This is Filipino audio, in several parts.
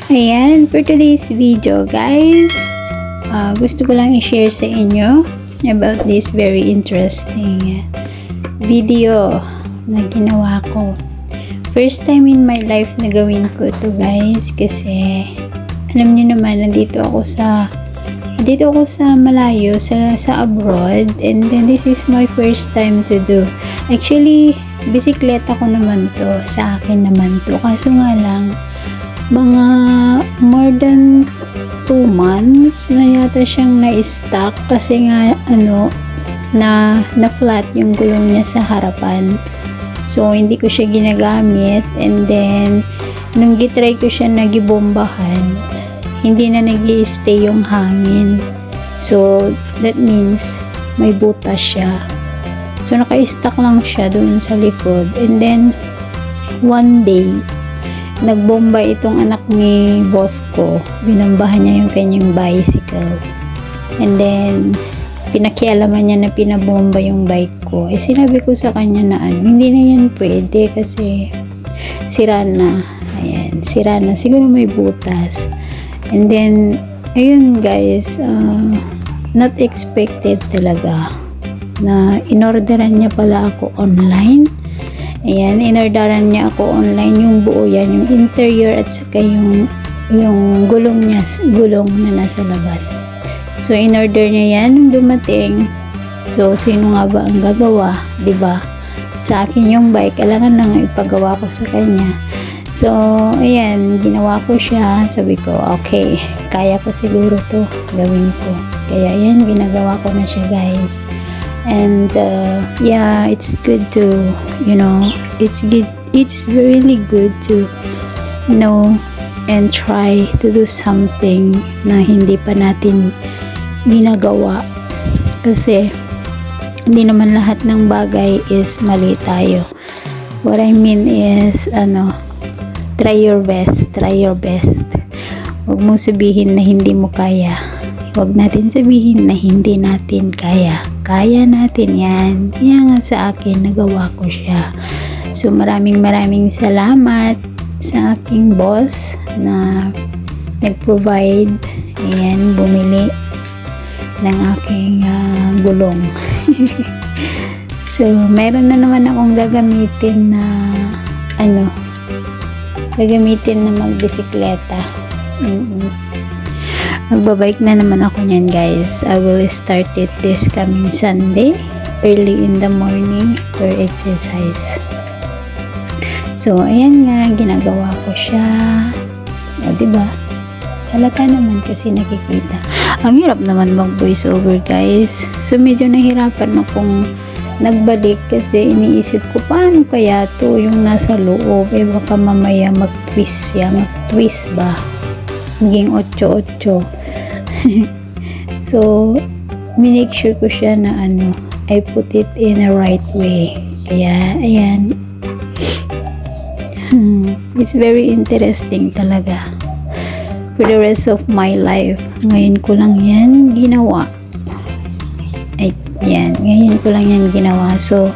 Ayan, for today's video guys, gusto ko lang i-share sa inyo about this very interesting video na ginawa ko. First time in my life na gawin ko to guys, kasi alam niyo naman, nandito ako sa malayo, sa abroad, and then this is my first time to do. Actually, bisikleta ko naman to, sa akin naman to, kaso nga lang mga more than 2 months na yata siyang na-stuck kasi nga na flat yung gulong niya sa harapan. So hindi ko siya ginagamit, and then nung gitry ko siya nagibombahan, hindi na nag-i-stay yung hangin. So that means may butas siya. So naka-stuck lang siya doon sa likod, and then one day nagbomba itong anak ni boss ko. Binombahan niya yung kanyang bicycle. And then, pinakialaman niya na pinabomba yung bike ko. Eh, sinabi ko sa kanya na hindi na yan pwede kasi sira na. Ayan, sira na. Siguro may butas. And then, ayun guys, not expected talaga na inorderan niya pala ako online. Ayan, inorderan niya ako online yung buo yan, yung interior at saka yung gulong niya, gulong na nasa labas. So, inorder niya yan nung dumating. So, sino nga ba ang gagawa? Diba? Sa akin yung bike, kailangan lang ipagawa ko sa kanya. So, ayan, ginawa ko siya. Sabi ko, okay, kaya ko siguro to gawin ko. Kaya yan, ginagawa ko na siya guys. And yeah, it's good to, it's really good to know and try to do something na hindi pa natin ginagawa, kasi hindi naman lahat ng bagay is mali tayo. What I mean is try your best. Huwag mong sabihin na hindi mo kaya. Huwag natin sabihin na hindi natin kaya. Kaya natin yan. Kaya nga sa akin, nagawa ko siya. So, maraming salamat sa aking boss na nag-provide, ayan, bumili ng aking gulong. So, meron na naman akong gagamitin na magbisikleta. Magbabike na naman ako niyan guys. I will start it this coming Sunday early in the morning for exercise. So ayan nga, ginagawa ko siya. Diba? Halata naman kasi nakikita. Ang hirap naman mag voice over guys. So medyo nahirapan akong nagbalik kasi iniisip ko paano kaya to yung nasa loob, baka mamaya mag-twist ba, hanggang 8-8. So, minake sure ko siya na I put it in a right way. Kaya, ayan. It's very interesting talaga. For the rest of my life, ngayon ko lang yan ginawa. Ngayon ko lang yan ginawa. So,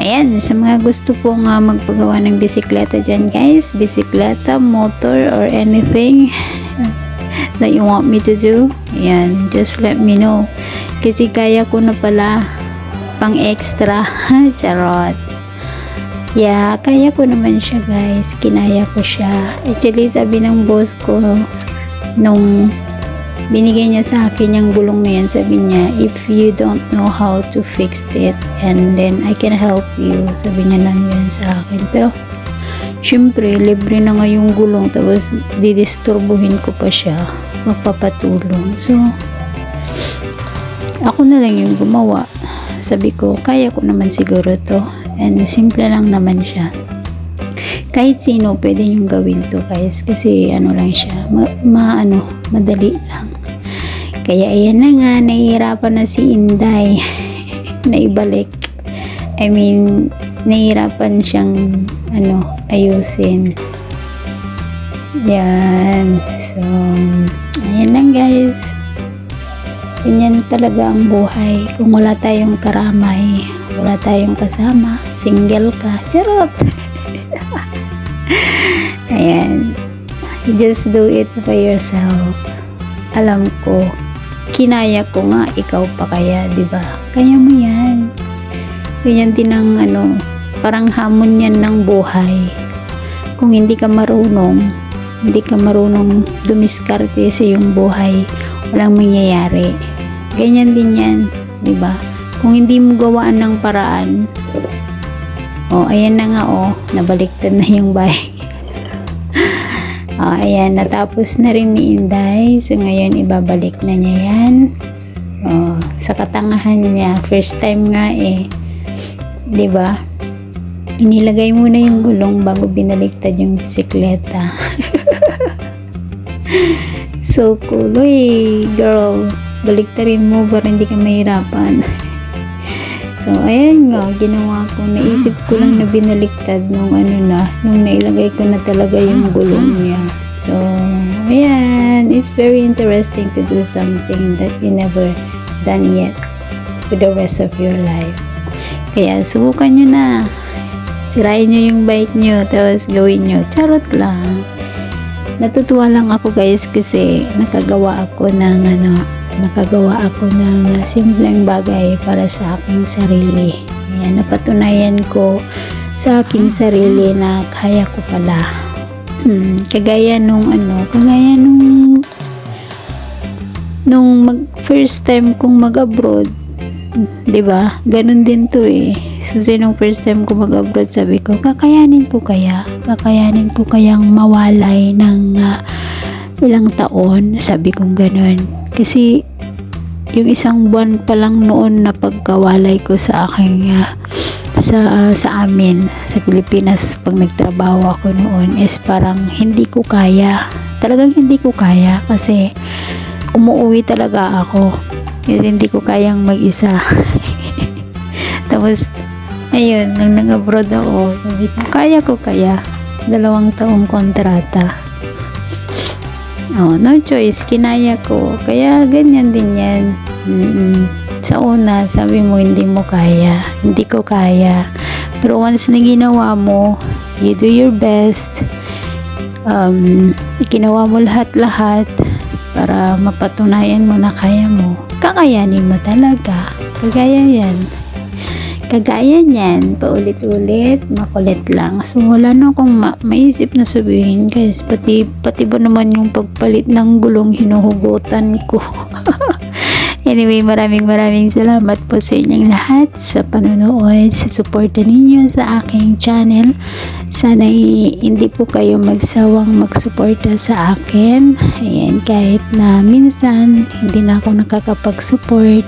ayan, sa mga gusto pong magpagawa ng bisikleta dyan guys, bisikleta, motor, or anything that you want me to do, ayan, just let me know. Kasi kaya ko na pala pang extra. Charot. Yeah, kaya ko naman siya guys. Kinaya ko siya. Actually, sabi ng boss ko, nung binigay niya sa akin yung gulong na yan, sabi niya, if you don't know how to fix it, and then I can help you. Sabi niya lang yan sa akin. Pero, syempre, libre na nga yung gulong, tapos didisturbuhin ko pa siya, magpapatulong. So, ako na lang yung gumawa. Sabi ko, kaya ko naman siguro to. And simple lang naman siya. Kahit sino pwede yung gawin to guys, kasi lang siya, madali lang. Kaya ayan na nga, nahihirapan na si Inday na ibalik. I mean, nahihirapan siyang ayusin. Yan. So, ayan lang guys. Ganyan talaga ang buhay. Kung wala tayong karamay, wala tayong kasama, single ka. Charot! Ayan. Just do it by yourself. Alam ko, kinaya ko nga, ikaw pa kaya, di ba? Kaya mo yan. Ganyan din ang parang hamon yan ng buhay. Kung hindi ka marunong dumiskarte sa iyong buhay, walang mangyayari. Ganyan din yan, di ba? Kung hindi mo gawaan ng paraan, ayan na nga, nabaliktad na yung bike. Ayan, natapos na rin ni Inday. So, ngayon, ibabalik na niya yan. Sa katangahan niya, first time nga diba? Inilagay muna yung gulong bago binaliktad yung bisikleta. So cool. Uy, girl, baliktarin mo para hindi ka mahirapan. So, ayan nga, ginawa ko. Naisip ko lang na binaliktad nung nailagay ko na talaga yung gulong niya. So, ayan. It's very interesting to do something that you never done yet for the rest of your life. Kaya, subukan nyo na. Sirain nyo yung bike nyo, tapos gawin nyo. Charot lang. Natutuwa lang ako, guys, kasi nakagawa ako ng simpleng bagay para sa aking sarili. Ayan, napatunayan ko sa aking sarili na kaya ko pala. Kagaya nung first time kong mag-abroad, 'di ba? Ganun din 'to So, nung first time ko mag-abroad, sabi ko, kakayanin ko kayang mawalay ng ilang taon, sabi kong ganun. Kasi yung isang buwan pa lang noon na pagkawalay ko sa aking sa amin sa Pilipinas, pag nagtrabaho ako noon, is parang hindi ko kaya, talagang hindi ko kaya, kasi umuwi talaga ako, hindi ko kayang mag-isa. Tapos ayun, nang nag-abroad ako, sabi ko, kaya 2 taong kontrata. No choice, kinaya ko. Kaya ganyan din yan. Sa una, sabi mo hindi mo kaya, hindi ko kaya. Pero once na ginawa mo, you do your best, ginawa mo lahat-lahat para mapatunayan mo na kaya mo, kakayanin mo talaga. Kagaya niyan, paulit-ulit, makulit lang. So, wala na akong maisip na sabihin, guys. Pati ba naman yung pagpalit ng gulong, hinuhugutan ko. Anyway, maraming salamat po sa inyong lahat sa panonood, sa suporta ninyo sa aking channel. Sana hindi po kayo magsawang magsuporta sa akin. Ayan, kahit na minsan hindi na ako nakakapag-support,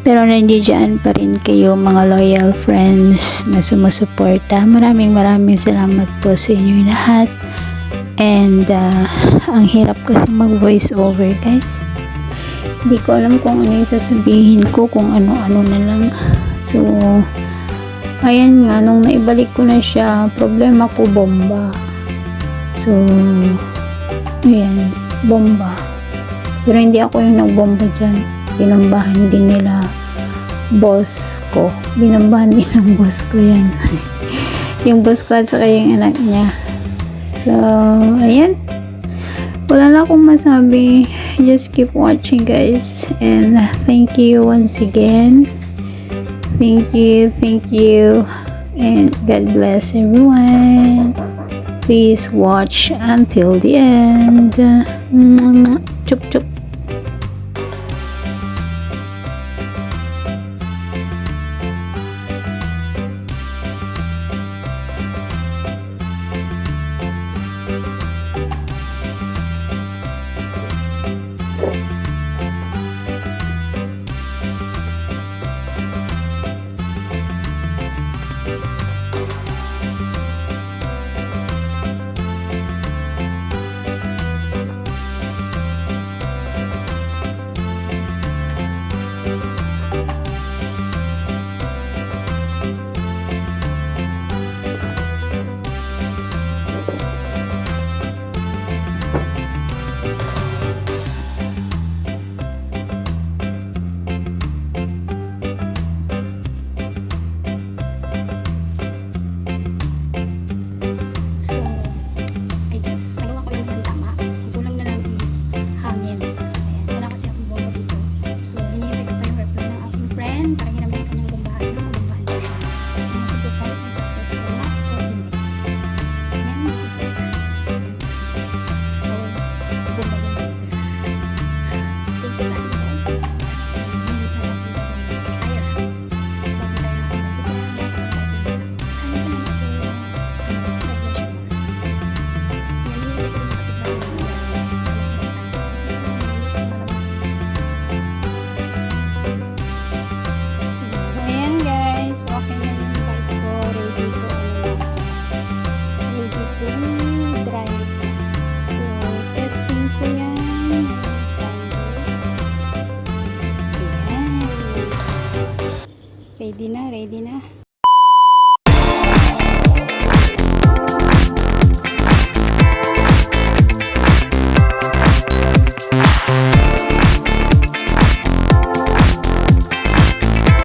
pero nandiyan pa rin kayo, mga loyal friends na sumusuporta. Maraming salamat po sa inyo lahat. And ang hirap kasi mag voice over, guys. Hindi ko alam kung ano yung sasabihin ko, kung ano-ano na lang. So, ayan nga, nung naibalik ko na siya, problema ko, bomba. So, ayan, bomba. Pero hindi ako yung nagbomba dyan. Binambahan din nila boss ko. Binambahan din ng boss ko yan. Yung boss ko at saka yung anak niya. So, ayan. Wala na akong masabi. Just keep watching, guys. And thank you once again. Thank you. And God bless everyone. Please watch until the end. Chup chup. Ready na, ready na.